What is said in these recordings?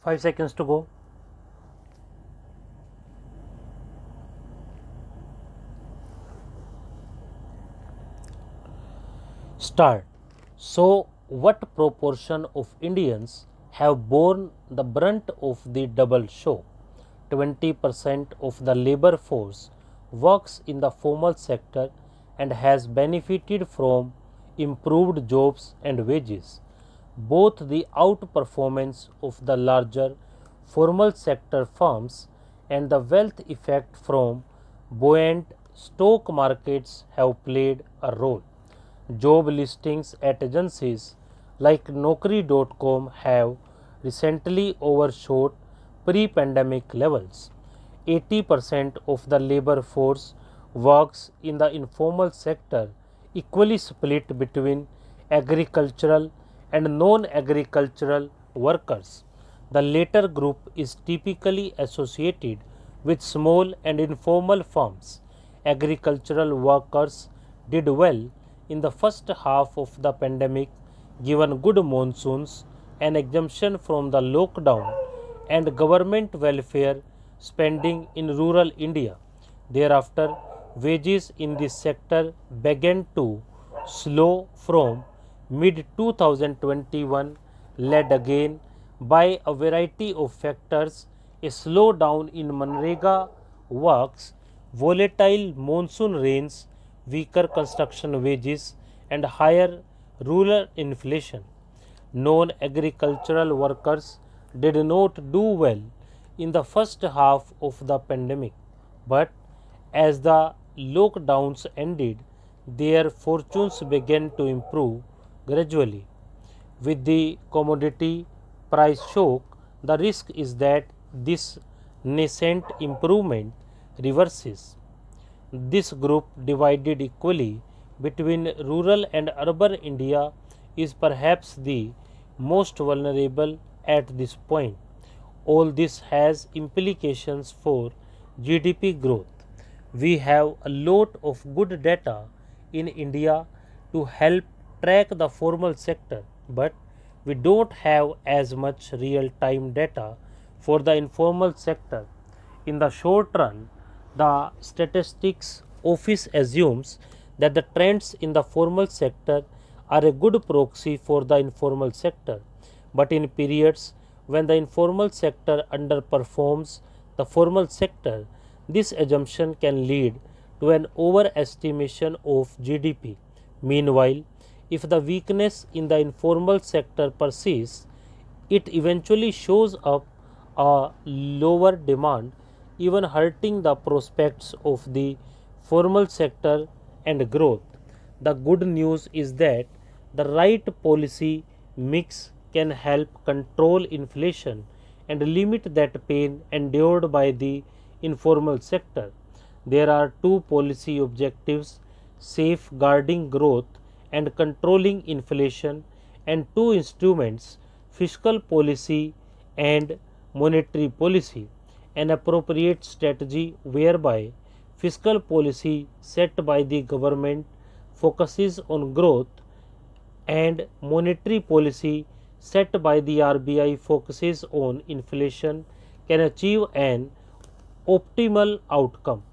5 seconds to go. Start. So, what proportion of Indians have borne the brunt of the double shock? 20% of the labor force works in the formal sector and has benefited from improved jobs and wages. Both the outperformance of the larger formal sector firms and the wealth effect from buoyant stock markets have played a role. Job listings at agencies like Naukri.com have recently overshot pre-pandemic levels. 80% of the labor force works in the informal sector, equally split between agricultural and non-agricultural workers. The latter group is typically associated with small and informal firms. Agricultural workers did well in the first half of the pandemic given good monsoons, an exemption from the lockdown, and government welfare spending in rural India. Thereafter, wages in this sector began to slow from mid 2021, led again by a variety of factors, a slowdown in Manrega works, volatile monsoon rains, weaker construction wages, and higher rural inflation. Non-agricultural workers did not do well in the first half of the pandemic, but as the lockdowns ended, their fortunes began to improve gradually. With the commodity price shock, the risk is that this nascent improvement reverses. This group, divided equally between rural and urban India, is perhaps the most vulnerable at this point. All this has implications for GDP growth. We have a lot of good data in India to help track the formal sector, but we don't have as much real time data for the informal sector. In the short run, the statistics office assumes that the trends in the formal sector are a good proxy for the informal sector, but in periods when the informal sector underperforms the formal sector, this assumption can lead to an overestimation of GDP. Meanwhile, if the weakness in the informal sector persists, it eventually shows up a lower demand, even hurting the prospects of the formal sector and growth. The good news is that the right policy mix can help control inflation and limit that pain endured by the informal sector. There are two policy objectives: safeguarding growth and controlling inflation, and two instruments: fiscal policy and monetary policy. An appropriate strategy whereby fiscal policy set by the government focuses on growth and monetary policy set by the RBI focuses on inflation can achieve an optimal outcome.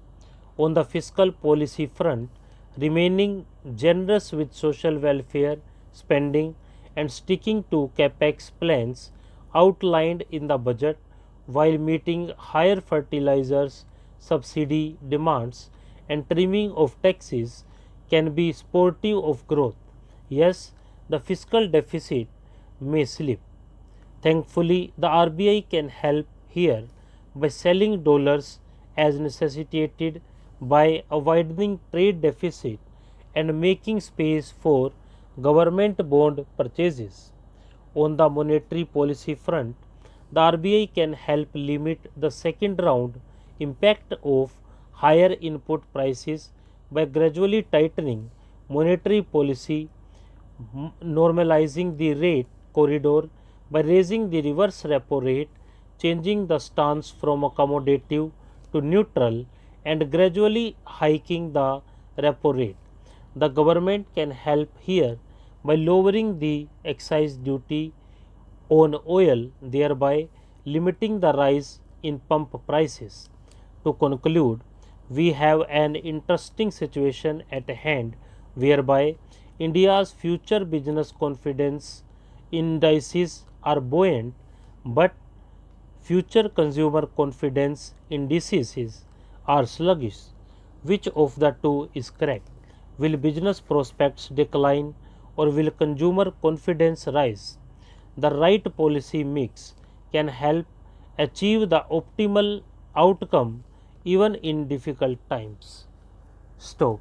On the fiscal policy front, remaining generous with social welfare spending and sticking to capex plans outlined in the budget while meeting higher fertilizers subsidy demands and trimming of taxes can be supportive of growth. Yes, the fiscal deficit may slip. Thankfully, the RBI can help here by selling dollars as necessitated by a widening trade deficit and making space for government bond purchases. On the monetary policy front, the RBI can help limit the second round impact of higher input prices by gradually tightening monetary policy, normalizing the rate corridor by raising the reverse repo rate, changing the stance from accommodative to neutral, and gradually hiking the repo rate. The government can help here by lowering the excise duty on oil, thereby limiting the rise in pump prices. To conclude, we have an interesting situation at hand whereby India's future business confidence indices are buoyant, but future consumer confidence indices are sluggish. Which of the two is correct? Will business prospects decline or will consumer confidence rise? The right policy mix can help achieve the optimal outcome even in difficult times. Stop.